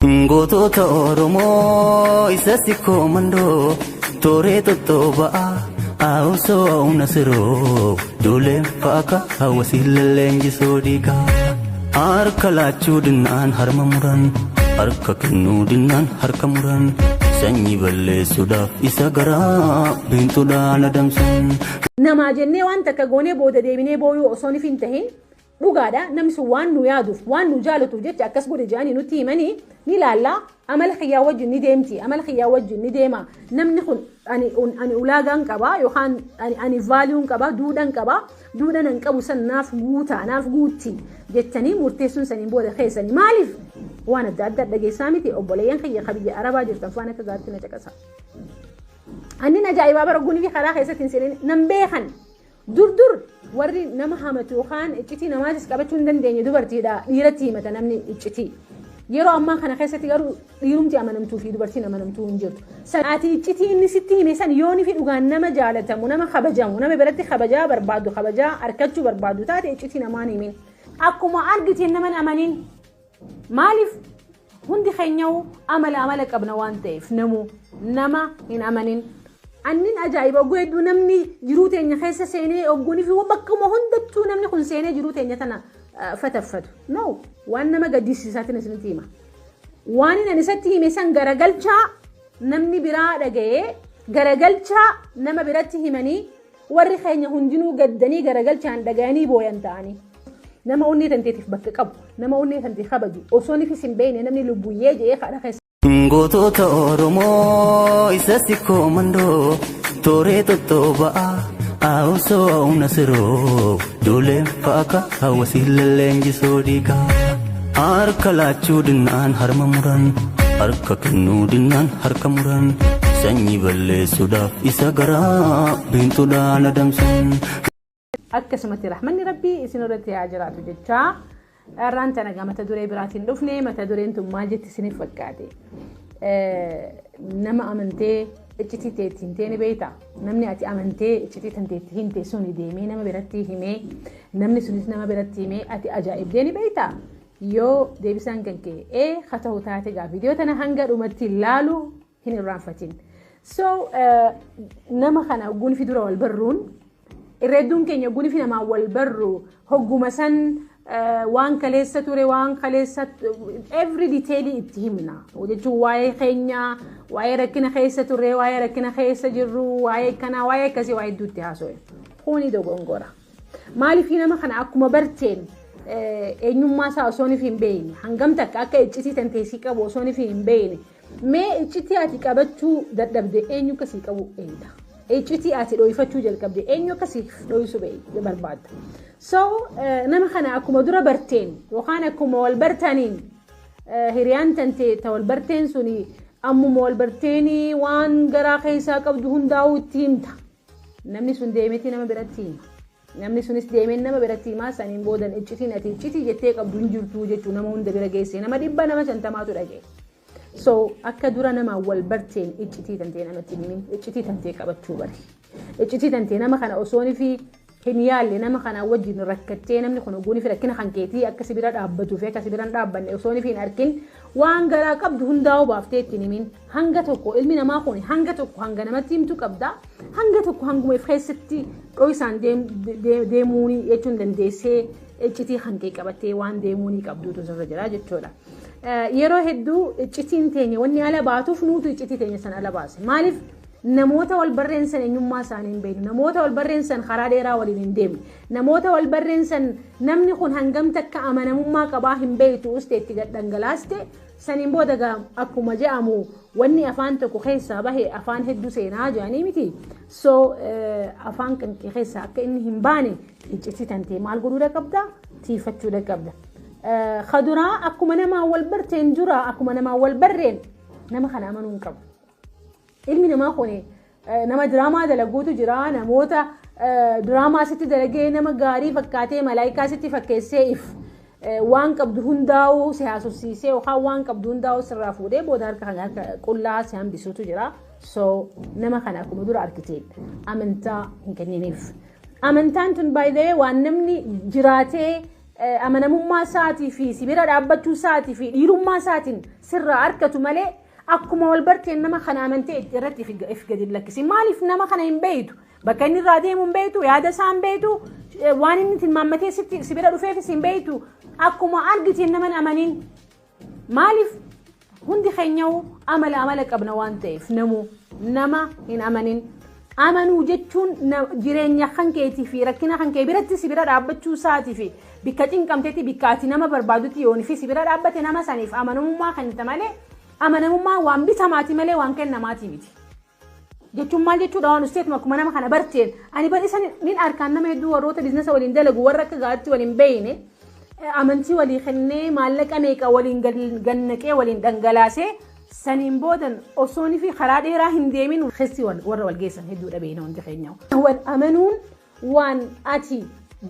Gootota Oromoo isatti koomandoo tooree tottooba'a haawusoo nasiroo duuleen faaka hawwasii leenjisoo dhiigaa harka laachuu dinnaan harma muran harka kennuu dinnaan harka muran sanyii balleessuudhaaf isa garaa biintuudhaan adamsan. Namaa jennee waan takka goonee booda deebinee booyuu osoo hin tahin dhugaadha namni sun waan nu yaaduuf waan nu jaalatuuf jecha akkas godhe jedhanii nutti himanii ni ilaalla amala xiyyaa wajjin ni deemti amala xiyyaa wajjin ni deema namni kun ani ulaagaan qaba yookaan ani vaaliyuun qaba duudhan qaba duudhan an qabu san naaf guutaa naaf guutti jettanii murteessuun saniin booda keessanii maaliif waan adda adda dhageessaa miti obboleeyyan kiyya kabiyya arabaa jirtan faana akka gaatti na caqasa. Annin ajaa'ibaa bara gunii fi karaa keessatti hin seenin nan beekan dur warri nama hamatu yookaan iccitii namaatis qabachuu hin dandeenye dubartiidha dhiiratti himata namni iccitii yeroo ammaa kana keessatti garuu dhiirumti amanamtuu fi dubartiin amanamtuu hin jirtu. Ati iccitii inni sitti hime san yooni fi dhugaan nama jaalatamu nama kabajamu nama biratti kabajaa barbaadu kabajaa harkachuu barbaadu taate iccitii namaan himin akkuma argitiin naman amanin maaliif hundi keenyaw amala qabna waan ta'eef nama hin amanin. Annin ajaa'iba hedduu namni jiruu teenya keessa seenee ogguunii fi bakkuma hundattuu namni kun seenee jiruu teenya tana fataffatu. No, waan nama gaddisiisaatiin isinitti hima. Waan inni isatti hime san garagalchaa namni biraa dhaga'ee garagalchaa nama biratti himanii warri keenya hundinuu gaddanii garagalchaan dhaga'anii booyan ta'anii. Nama onnee tanteetiif bakka qabu, nama onnee tantee kabaju, osoo nifis hin beekne namni lubbuyyee jedhee kadha keessa. Gootota Oromoo isatti koomandoo tooree tottooba'a haawusoo nasiroo duuleen faaka hawwasii leenjisoo dhiigaa harka laachuu dinnaan harma muran harka kennuu dinnaan harka muran sanyii balleessuudhaaf isa garaa biintuudhaan adamsan. Akkasumatti rahmanni rabbii isin irratti haa jiraatu jechaa. Ranta nagaa mata duree biraatiin dhufne mata dureen tun maal jetti isiniif fakkaate nama amantee iccitii teettiin teeni beektaa namni ati amantee iccitii tanteetti himte suni deemee nama biratti himee namni sunis nama biratti himee ati ajaa'ibdeeni beektaa yoo deebisaan kan ka'e haa ta'u taate gaa viidiyoo tana hanga dhumatti ilaalu hin irraanfatin. So nama kana gunfi dura wal barruun irreedduun keenya gunfi namaa wal barru hogguma san waan kaleessa ture waan kaleessa every detail itti himna jechuun waa'ee keenya waa'ee rakkina keessa ture waa'ee rakkina keessa jirru waa'ee kana waa'ee akkasii waa'ee hedduutti haasa'e kuni dogongora maaliif nama kana akkuma barteen eenyummaa isaa osoo hin beekne hangam takka akka iccitii tanteessii qabu osoo hin beekne mee iccitii ati qabachuu dadhabde eenyu akkasii qabu eeyda iccitii ati dhoofachuu jalqabde eenyu akkasii dhoofisuu barbaadda. So nama kana akkuma dura barteen yookaan akkuma wal bartaniin hiriyaan tantee ta wal barteen suni ammuma wal barteenii waan garaa keessaa qabdu hundaa'uu itti himta. Namni sun deemeetii nama biratti hima. Namni sunis deemeen nama biratti himaa saniin boodan iccitiin ati iccitii jettee qabdu hin jirtu jechuu nama hunda bira geesse nama 100 nama 50 dhagee. So akka dura nama wal barteen iccitii tantee namatti himin iccitii tantee qabachuu bari. Iccitii tantee nama kana osoonii fi hin yaalle nama kana wajjin rakkattee namni kun oguunii fi rakkina kan keetii akka sibira dhaabbatu fi akka sibira dhaabbanne osoonii fi hin arkin waan garaa qabdu hundaa'uu baaftee ittiin himin hanga tokko ilmi namaa kun hanga tokko hanga namatti himtu qabda hanga tokko hanguma if keessatti dho'isaan deemuunii jechuun dandeessee iccitii kan kee qabattee waan deemuunii qabduutu sirra jira jechuudha. Yeroo hedduu iccitiin teenya wanni ala baatuuf nuutu iccitii teenya san ala baase maaliif namoota wal barreensan eenyummaa isaanii hin beeknu namoota wal barreensan karaa dheeraa waliin hin deemne namoota wal barreensan namni kun hangam takka amanamummaa qabaa hin beektu usteetti gadhangalaaste saniin booda akkuma je'amu wanni afaan tokko keessaa bahe afaan hedduu seenaa jedhanii miti so afaan kan keessaa akka inni hin baane iccitii tantee maal godhuu qabda tiifachuu qabda. Khaduraa akkuma namaa wal barteen jira akkuma namaa wal barreen nama kana amanuu hin qabu. Ilmi namaa kun nama diraamaa dalaguutu jira namoota diraamaa sitti dalagee nama gaarii fakkaatee malaayikaa sitti fakkeessee if waan qabdu hundaa'uu si haasofsiisee yookaan waan qabdu hundaa'uu sirraa fuudhee booda harka qullaa si hambisuutu jira. So nama kana akkuma dura argitee amantaa hin kenniniif. Amantaan tun baay'ee waan namni jiraatee amanamummaa isaatii fi sibira dhaabbachuu isaatii fi dhiirummaa isaatiin sirraa harkatu malee akkuma wal barteen nama kana amantee irratti if gadi lakkisi. Maaliif nama kana hin beeytu? Bakka inni irraa deemu hin beeytu, yaada isaa hin beeytu, waan inni tilmaammatee sibira dhufeefis hin beeytu. Akkuma argitiin nama amaniin maaliif hundi keenyaw amala qabna waan ta'eef nama hin amanin. Amanuu jechuun jireenya kan keetii fi rakkina kan kee biratti sibira dhaabbachuu isaatii fi bikka cinqamteetti bikka ati nama barbaadutti yoon fi sibira dhaabbate nama saniif amanamummaa kennita malee amanamummaa waan bitamaati malee waan kennamaati miti. Jechuun maal jechuudha waan usteetuma akkuma nama kana barteen ani bal'isan nin arkaan nama hedduu warroota biizinasa waliin dalagu warra akka gaatti waliin beeyne amantii walii kennee maallaqa meeqa waliin gannaqee waliin dhangalaasee saniin boodan osoonii fi karaa dheeraa hin deemin keessi warra wal geessan hedduu dhabeena wanti keenyaw. Wal amanuun waan ati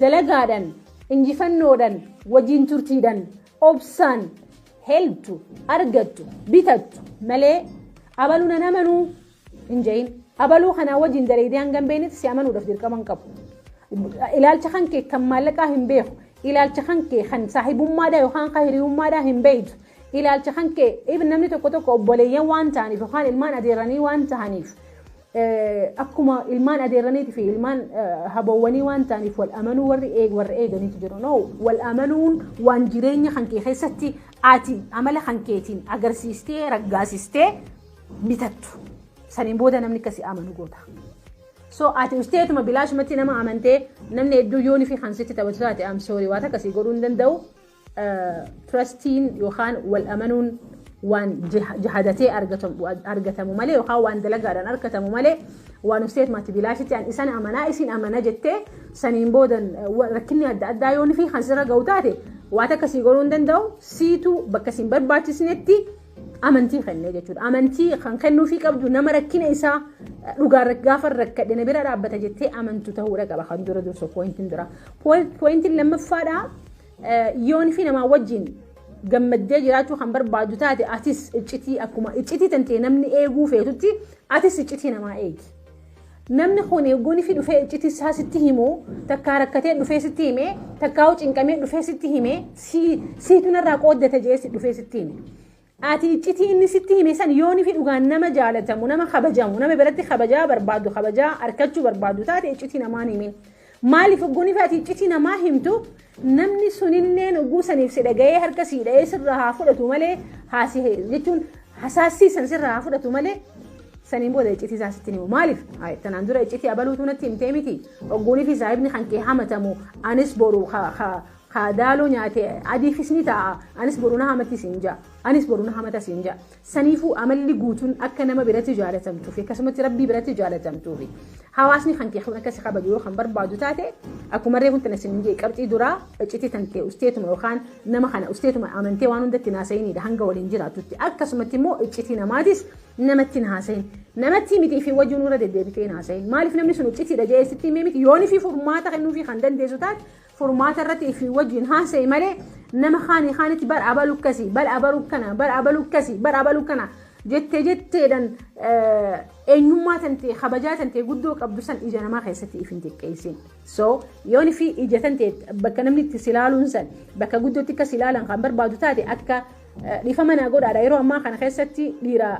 dalagaadhaan injifannoodhaan wajjin turtiidhaan obsaan helptu argattu bitattu malee abaluu nan amanuu hin jehin. Abaluu kanaa wajjin daleedee hangam beenitti si amanuudhaaf dirqama qabu. Ilaalcha kan kee kan maallaqaa hin beeku. Ilaalcha kan kee kan saahibummaadhaa yookaan kan hiriyummaadhaa hin beeytu. Ilaalcha kan kee namni tokko obboleeyyan waan ta'aniif yookaan ilmaan adeeranii waan ta'aniif akkuma ilmaan adeeraniitii fi ilmaan haboowwanii waan ta'aniif wal amanuu warri eeganiitu jiru. No, wal amanuun waan jireenya kan kee keessatti ati amala kan keetiin agarsiistee raggaasistee bitattu. Saniin booda namni akkasii amanu goota. So ati usteetuma bilaashumatti nama amantee namni hedduu yoonii fi hansitti taphatu taate am sorry waan akkasii godhuu hin danda'u. Trustiin yookaan wal amanuun waan jahadatee argatamu malee yookaan waan dalagaadhaan argatamu malee waan usteetumatti bilaashitti an isan amanaa isin amana jettee saniin boodan rakkinni adda addaa yoonii fi hansirra ga'u taate waan akkasii godhuu hin danda'u. Siitu bakka isin barbaachisnetti amantii kennee jechuudha. Amantii kan kennuufii qabdu nama rakkina isaa dhugaan gaafa rakkadhe na bira dhaabbata jettee amantu ta'uudha qaba. Kan dura dursa poointiin dura. Poointiin lammaffaadhaa yoon fi namaa wajjin gammaddee jiraachuu kan barbaadu taate atis iccitii akkuma iccitii tantee namni eeguu feetutti atis iccitii namaa eegi. Namni kun eeguun fi dhufee iccitii isaa sitti himu takkaa rakkatee dhufee sitti hime takkaa cinqamee dhufee sitti hime siitu narraa qooddate jee dhufee sitti hime. Ati iccitii inni sitti hime san yoon fi dhugaan nama jaalatamu nama kabajamu nama biratti kabajaa barbaadu kabajaa arkachuu barbaadu taate iccitii namaan himin. Maaliif ogguun fi ati iccitii namaa himtu namni sunillee oguu saniif si dhaga'ee harka si dha'ee sirraa haa fudhatu malee haasihee jechuun hasaasiisan sirraa haa fudhatu malee saniin booda iccitii isaa sitti himu. Maaliif tanaan dura iccitii abaluutu natti himtee miti ogguun fi saahibni kan kee hamatamu anis boru kaadaaloo nyaate adiifis ni ta'a anis boru na hamati siinja anis boru na hamata siinja. Saniifuu amalli guutuun akka nama biratti jaalatamtuu fi akkasumatti rabbii biratti jaalatamtuu fi hawaasni kan kee akkasii kabaju yoo kan barbaadu taate akkuma reefuun tana sinjee qabxii duraa iccitii tantee usteetuma yookaan nama kana usteetuma amantee waan hundatti naasa'inidha hanga waliin jiraatutti. Akkasumatti immoo iccitii namaatis namatti naasa'in namatti mitii fi wajjin irra deddeebitee naasa'in. Maaliif namni sun iccitiidha jedhee sitti himee miti yoonii fi furmaata kennuufii kan dandeessu taate furmaata irratti fi wajjin haasa'e malee nama kaanitti bar abaluu akkasii bar abaluu kana bar abaluu akkasii bar abaluu kana jetteedhaan eenyummaa tantee kabajaa tantee guddoo qabdu san ija namaa keessatti if hin xiqqeessin. So yoon fi ija tantee bakka namni itti silaaluun san bakka guddootti akka silaalan kan barbaadu taate akka dhiifa manaa godhaadha. Yeroo ammaa kana keessatti dhiira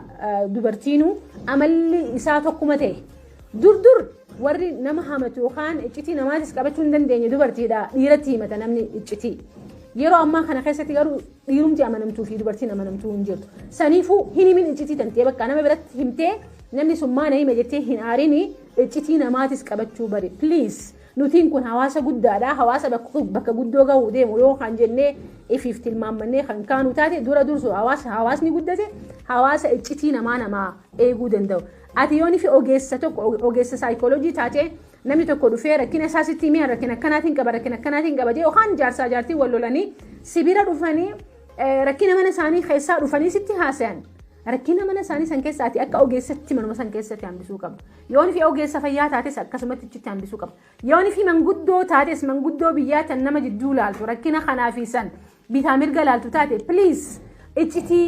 dubartiinuu amalli isaa tokkuma ta'e dur warri nama hamatu yookaan iccitii namaatis qabachuu hin dandeenye dubartiidha dhiiratti himata namni iccitii. Yeroo ammaa kana keessatti garuu dhiirumti amanamtuu fi dubartiin amanamtuu hin jirtu. Saniifuu hin himin iccitii tantee bakka nama biratti himtee namni sun maana hime jettee hin aarini iccitii namaatis qabachuu bari. Please nutiin kun hawaasa guddaadha. Hawaasa bakka guddoo gahuu deemu yoo kan jennee ifiif tilmaammannee kan kaanu taate dura dursu hawaasni guddate hawaasa iccitii namaa eeguu danda'u. Ati yoon fi ogeessa saayikooloojii taate namni tokko dhufee rakkina isaa sitti himee rakkina akkanaatiin qaba jee yookaan jaarsaa jaartii wal lolanii sibira dhufanii rakkina mana isaanii keessaa dhufanii sitti haasayan. Rakkina mana isaanii san keessaati akka ogeessatti manuma san keessatti hambisuu qabdu. Yoon fi ogeessa fayyaa taates akkasumatti ichitti hambisuu qabdu. Yoon fi manguddoo taates manguddoo biyyaa tan nama jidduu laaltu rakkina kanaa fi san bitaa mirga laaltu taate please iccitii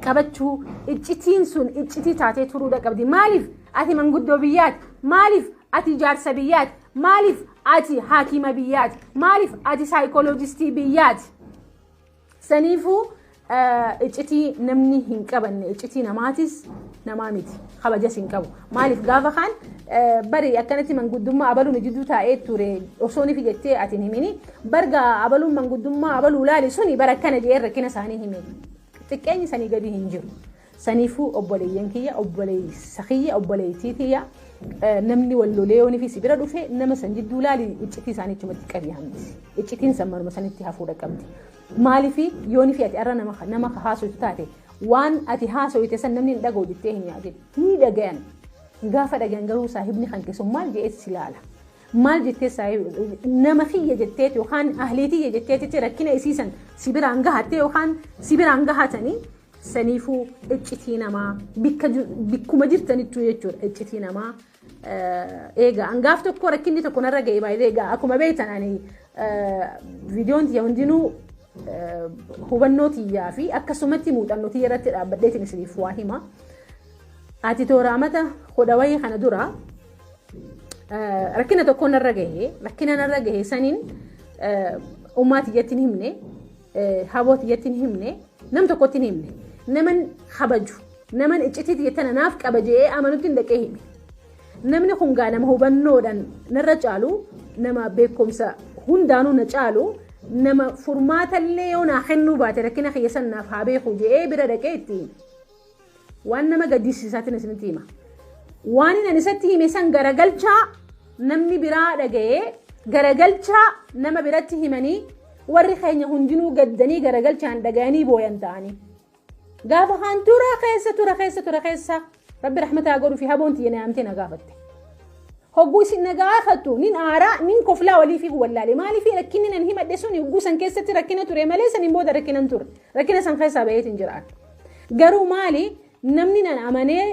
qabachuu iccitiin sun iccitii taatee turuudha qabdi. Maaliif ati manguddoo biyyaati? Maaliif ati jaarsa biyyaati? Maaliif ati haakima biyyaati maaliif ati saayikoolojistii biyyaati saniifuu iccitii namni hin qabanne iccitii namaatis namaa miti kabajas hin qabu maaliif gaafa kaan bari akkanatti manguddummaa abaluun jidduu taa'ee ture osoo ni fijattee ati himini barga abaluun manguddummaa abaluu laali suni bara akkana jedhee rakkina isaanii himini xiqqeenyi sanii gadi hin jiru saniifuu obboleeyyan kiyya obboleessa kiyya obboleettii kiyya namni wallolee yoonii fi sibira dhufe nama san jidduu laali iccitii isaanii chumatti qabii hambisi iccitiin san marma sanitti hafuudha qabdi maalifi yoonii fi ati arra nama haasoftu taate waan ati haasofte san namni hin dhaga'u jettee hin yaadin ni dhagayan gaafa dhagayan garuu saahibni kan keessu maal jedhees silaala maal jettee saahib nama kiyya jetteeti yookaan ahliitiyya jetteeti rakkina isiisan sibiraan gahattee yookaan sibiraan gahatanii saniifuu iccitii namaa bikkuma jirtanittuu jechuudha iccitii namaa eega angaaf tokko rakkinni tokko narra ga'e baay'ee eega akkuma beektan ani viidiyoon tiyya hundinuu hubannoo tiyyaa fi akkasumatti muuxannoo tiyya irratti dhaabbadheetiin isiniif waa hima ati tooraamata hodha wayii kana dura rakkina tokko narra gahe saniin ummaa tiyyatti hin himne haboo tiyyatti hin himne nam tokkotti hin himne naman habaju naman iccitii tiyyatana naaf qaba jedhee amanutti hin dhaqee hime namni kun gaa nama hubannoodhaan narra caalu nama beekumsa hundaanuu na caalu nama furmaatallee yoo naa kennuu baate rakkina kiyya sannaaf haa beeku jedhee bira dhaqee itti waan nama gaddisiisaatiin isinitti hima waan inni isatti hime san garagalchaa namni biraa dhaga'ee garagalchaa nama biratti himanii warri keenya hundinuu gaddanii garagalchaan dhaga'anii booyan ta'anii gaafa kaan tura keessa rabbi rahmataa godhu fi haboon tiyya naamtee na gaafatte hogguu isin na gaafattu nin aaraa nin koflaa walii fi wallaale maalii fi rakkinni nan himadhe suni hogguu san keessatti rakkina ture malee saniin booda rakkinan ture rakkina san keessaa baheetiin jiraan garuu maali namni nan amanee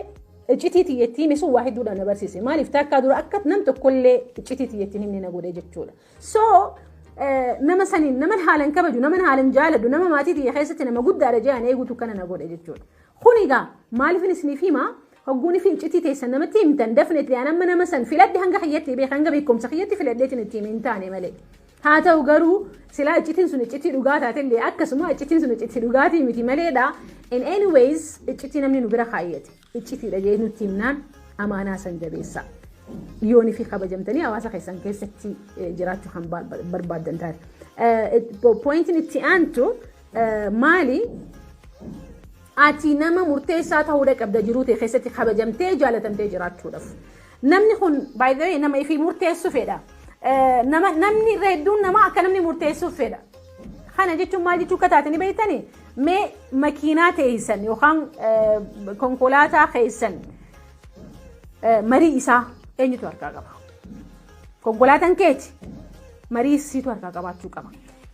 iccitii tiyyattii hime sun waa hedduudhaan na barsiise maaliif taakkaa dura akka nam tokkollee iccitii tiyyattiin himne na godhe jechuudha so nama saniin naman haalan kabaju naman haalan jaaladu nama maatii tiyya keessatti nama guddaadha jedhan eeguutu kana na godhe jechuudha kunigaa maaliif isiniif hima hogguuni fi iccitii teessan namatti himtan dafnetti anamma nama san filadde hanga kiyyatti beek hanga beekumsa kiyyatti filaddeetiin itti himin taane malee haa ta'u garuu silaa iccitiin sun iccitii dhugaa taatellee akkasuma iccitiin sun iccitii dhugaatii miti maleedha in anyways iccitii namni nu bira kaayyate iccitiidha jee nutti himnaan amaanaa san jabeessa yoonii fi kabajamtanii hawaasa keessan keessatti jiraachuu kan barbaaddan taate pointiin itti aantu maali ati nama murteessaa ta'uudha qabda jiruu ta'e keessatti kabajamtee jaalatamtee jiraachuudhaaf namni kun by the way nama ifii murteessu fedha namni hedduun nama akka namni murteessuuf fedha kana jechuun maal jechuu akka taatanii beektanii mee makiinaa teessan yookaan konkolaataa keessan marii isaa eenyutu harkaa qaba konkolaataan keeti marii isiitu harkaa qabaachuu qaba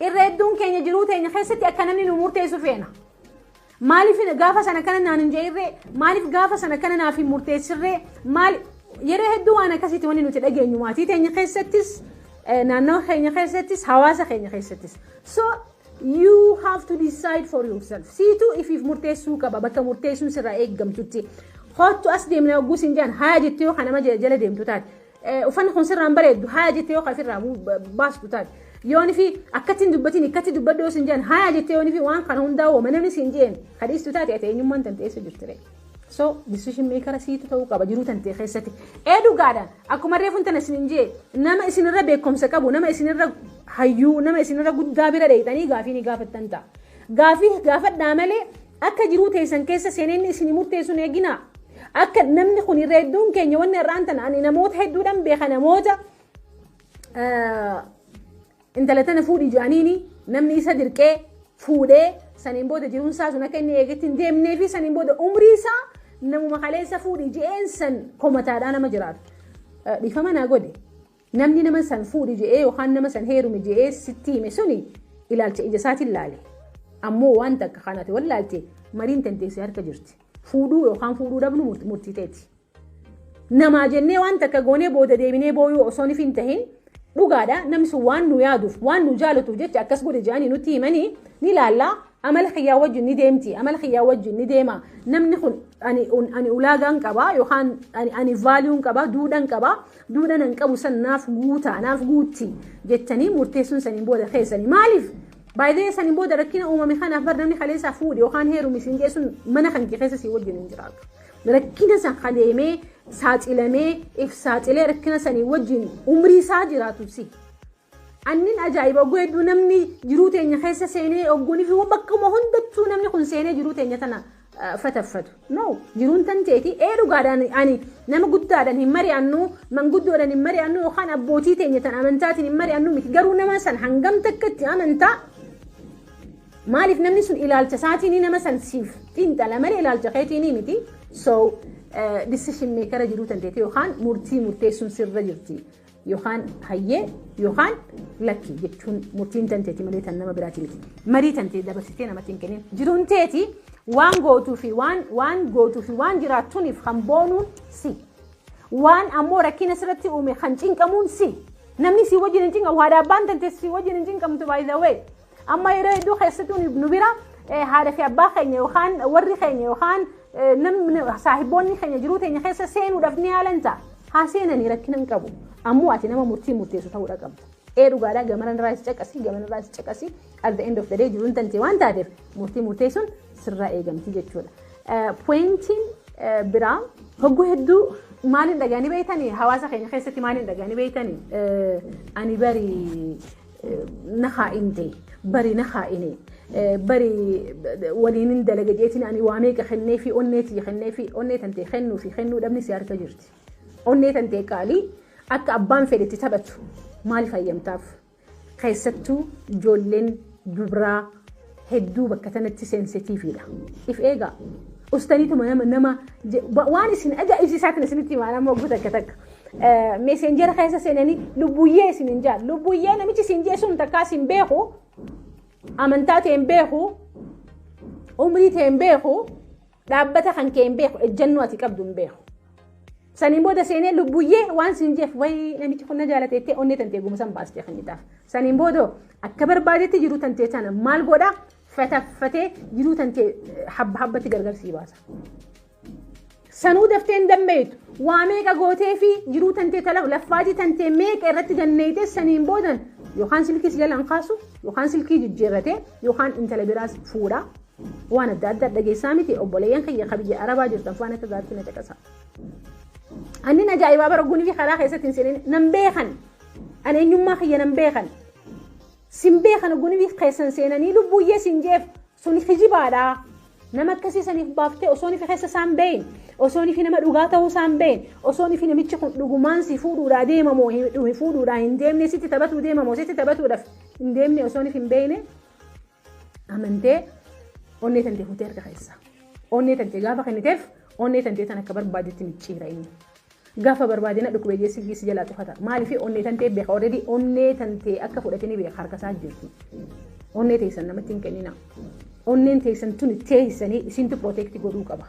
irra hedduun keenya jiruu teenya keessatti akka namni nu murteessu feena maaliif gaafa sana kana naan hin jeerre maaliif gaafa sana kana naaf hin murteessirre maal yeroo hedduu waan akkasitti wanni nuti dhageenyu maatii teenya keessattis naannoo keenya keessattis hawaasa keenya keessattis so you have to decide for yourself siitu ifiif murteessuu qaba bakka murteessuun sirraa eeggamtutti hottu as deemna hogguu sin jaan haa jettee yoo kanama jala deemtu taate uffanni kun sirraan bareeddu haa jettee yoo kafirraa baastu taate yooni fi akkatiin dubbatiin akkatti dubbadhu yoo sin jaan haa jettee yooni fi waan kana hundaa woo manamni sin jeen kadhiistu taate ati eenyummaan tanteessa jirtire so decision maker siitu ta'uu qaba jiruu tantee keessatti dhugaadhaan akkuma reefuun tana isin jee nama isinirra beekumsa qabu nama isinirra hayyuu nama isinirra guddaa bira dheeytanii gaafii ni gaafattan ta'a gaafii gaafadhaa malee akka jiruu teessan keessa seeneenni isin murteessuun eeginaa akka namni kun irra hedduun keenya wanni irraan tana ani namoota hedduudhaan beeka namoota intala tana fuudhi jaaniini namni isa dirqee fuudhee saniin booda jiruun isaa sun akka inni eegetti hin deemnee fi saniin booda umrii isaa namuma kaleessa fuudhi je'een san komataadhaa nama jiraatu dhiifama naa godhe namni nama san fuudhi je'ee yookaan nama san heerumi je'ee sitti hime suni ilaalcha ija isaatiin laale ammoo waan takka kanate wallaalte mariin tanteessee harka jirti fuudhuu yookaan fuudhuu dhabnu murtiiteeti namaa jennee waan takka goonee booda deebinee booyuu osoo nif hin tahin dhugaadha namni sun waan nu yaaduuf waan nu jaalatuuf jecha akkas godhe jedhanii nutti himanii ni laallaa amala khiyyaa wajjin ni deemti amala khiyyaa wajjin ni deema namni kun ani ulaagaan qaba yookaan ani vaaliuun qaba duudhaan an qabu san naaf guutti jettanii murteessuun saniin booda keessanii maaliif baay'ee saniin booda rakkina uumame kanaaf bar namni kaleessaa fuudhe yookaan heerumi siin geessuun mana kan keessa si wajjin hin jiraatu rakkina san kadeemee saaxilamee if saaxilee rakkina sanii wajjin umrii isaa jiraatu si annin ajaa'iba ogguu hedduu namni jiruu teenya keessa seenee ogguunii fi bakkuma hundattuu namni kun seenee jiruu teenya tana fataffatu no jiruun tan teeti dhugaadhaan ani nama guddaadhaan hin mari'annu manguddoodhaan hin mari'annu yookaan abbootii teenya tan amantaatiin hin mari'annu miti garuu nama san hangam takkatti amantaa maaliif namni sun ilaalcha isaatiin nama san siif xiinxala malee ilaalcha keetiin miti so decision maker jiruu tan teeti yookaan murteessuun sirra jirti yookaan hayyee yookaan lakki jechuun murtiin tan teeti malee tan nama biraati miti marii tan teeti dabarsitee namatti hin kennin jiruun teeti waan gootuu fi waan jiraattuuniif kan boonuun si waan ammoo rakkina sirratti uume kan cinqamuun si namni si wajjin hin cinqamu haadha abbaan tan teessi si wajjin hin cinqamtu by the way amma yeroo hedduu keessattuu nu bira haadha fi abbaa keenya yookaan warri keenya yookaan namni saahiboonni keenya jiruu teenya keessa seenuudhaaf ni haalan ta'a haa seenanii rakkina hin qabu ammoo ati nama murteessu ta'uu qabda dhugaadhaa gamaraan raayis caqasi at the end of the day jiruun tantee waan taateef murteessuun sirraa eegamti jechuudha pointiin biraa hogguu hedduu maaliin dhagaanii beeytanii hawaasa keenya keessatti maaliin dhagaanii beeytanii ani bari nahaa'inte bari nahaa'ine bari waliin dalaga jeetiin ani waamee kennee fi onneetii kennee fi onnee tantee kennuu dhabni si harka jirti onnee tantee qaalii akka abbaan fedhetti taphatu maal fayyamtaaf keessattuu ijoolleen dubraa hedduu bakka tanatti sensitiiviidha if eegaa ustaniituma nama waan isin ajaa'ibsiisaatiin isinitti maanaam waggu takka meesenjera keessa seenanii lubbuyyee isin hin jaal lubbuyyee namichi isin jeesuun takkaa isin beeku amantaa ta'e hin beeku umrii ta'e hin beeku dhaabbata kan kee hin beeku ejjennoo ati qabdu hin beeku saniin booda seenee lubbuyyee waan sin jeef wayi namichi kun na jaalateettee onnee tantee gumusan baastee kennitaaf saniin booda akka barbaadetti jiruu tantee tana maal godha fataffatee jiruu tantee habbatti gargarsii baasa sanuu daftee hin dammeetu waa meeqa gootee fi jiruu tantee laffaatii tantee meeqa irratti ganneeyte saniin boodan yookaan silkii si jalaan kaasu yookaan silkii jijjiirratee yookaan intala biraas fuudha waan adda addaa dhageessaa miti obboleeyyan kiyya kabiyya arabaa jirtan waan akka gaatti na caqasa annin ajaa'ibaa baragguunii fi karaa keessatti hin seenin nan beekan ani eenyummaa kiyya nan beekan sin beekan ogguunii fi keessan seenanii lubbuyyee sin jeef sun hijibaadha nama akkasii saniif baaftee osoonii fi keessa isaan beeyin osoonii fi nama dhugaa ta'uu isaan beeyin osoonii fi namichi kun dhugumaan si fuudhuudhaa deemamoo fuudhuudhaa hin deemne sitti taphatuu deemamoo sitti taphatuudhaaf hin deemne osoonii fi hin beeyne amantee onnee tantee futee harka keessa onnee tantee gaafa kenniteef onnee tantee tan akka barbaadetti micciira inni gaafa barbaadina dhukubee geessi si jalaa cufata maaliif onnee tantee beeka already onnee tantee akka fudhatanii beeka harkasaa jirti onnee teessan namatti hin kennina onneen teessan tun teessanii isintu protect godhuu qaba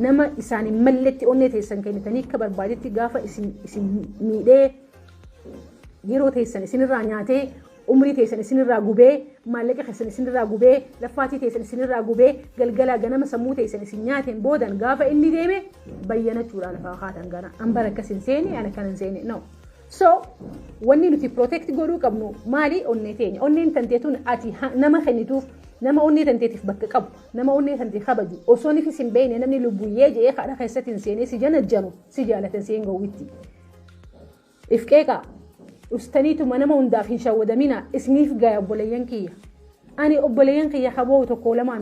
nama isaanii malletti onnee teessan kennitanii akka barbaadetti gaafa isin miidhee yeroo teessan isinirraa nyaatee umrii teessan isinirraa gubee maallaqa keessan isinirraa gubee laffaatii teessan isinirraa gubee galgala ganama sammuu teessan isin nyaateen boodan gaafa inni deeme bayyanachuudhaan lafaa kaatan gana ambara akkas hin seeni ana kan hin seeni no so wanni nuti protect godhuu qabnu maali onnee teenya onneen tanteetuun ati nama kennituuf nama onnee tanteetiif bakka qabu nama onnee tantee kabaju osoo nifis hin beekne namni lubbuyyee jedhee kadha keessatti hin seenee si janajjanu si jaalatan seen gowwitti if qeeqa ustaniituma nama hundaaf hin shawwadamina isniif gaya obboleeyyan kiyya ani obboleeyyan kiyya kaboo tokko lamaa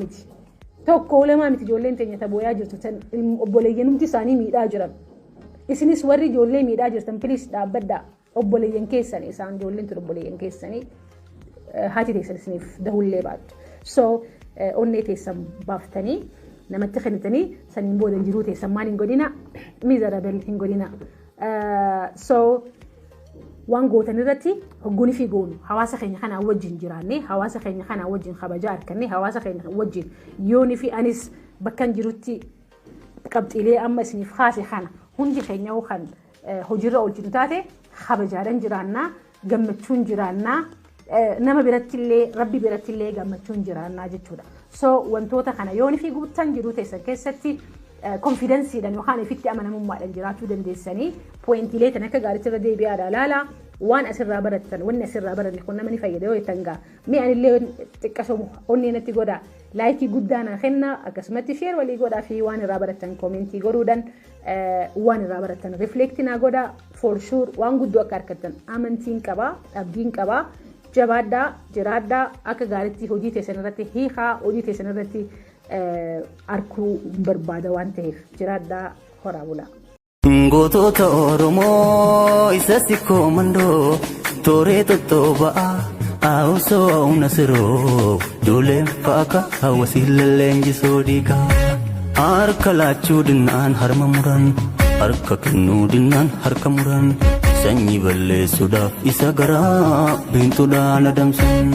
miti ijoolleen teenya tabooyaa jirtu tan obboleeyyan humti isaanii miidhaa jiran isinis warri ijoollee miidhaa jirtan piliis dhaabbaddaa obboleeyyan keessanii isaan ijoolleen tun obboleeyyan keessanii haati teessan isiniif dahullee baattu so onnee teessan baaftanii namatti kennitanii saniin booda jiruu teessan maal hin godhina miserable hin godhina so waan gootan irratti hogguunii fi goonu hawaasa keenya kana wajjin jiraanne hawaasa keenya kana wajjin kabajaa arganne hawaasa keenya wajjin yoonii fi anis bakkan jirutti qabxiilee amma isiniif kaase kana hundi keenya kan hojiirra oolchitu taate kabajaadhaan jiraannaa gammachuun jiraannaa nama birattillee rabbi birattillee gammachuun jiraannaa jechuudha. so wantoota kana yoon fi guutan jiru teessan keessatti confidence dan yookaan ifitti amanamummaadhaan jiraachuu dandeessanii pointiilee tan akka gaariitti irra deebi'aadha laala waan asirraa barattan wanni asirraa baranne kun namni fayyada yoo ittan gaa mee anillee xiqqasoo onnee natti godha laayikii guddaa na kenna akkasumatti sheer walii godhaa fi waan irraa barattan koomentii godhuudhaan waan irraa barattan reflektii naa godha for sure waan guddoo akka harkattan amantiin qabaa abdiin qabaa jabaadhaa jiraadhaa akka gaariitti hojii teessan irratti hiikaa hojii teessan irratti arkuu barbaada waan ta'eef jiraadhaa horaa bulaa. Gootota Oromoo isa sikkoo mandoo tooree tottooba'a haawusoo nasiroo ijoolleen faaka hawwasii lalleenjisoo dhiigaa harka laachuu dinnaan harma muran harka kennuu dinnaan harka muran sanyii balleessuudhaaf isa garaa biintuudhaan adamsan.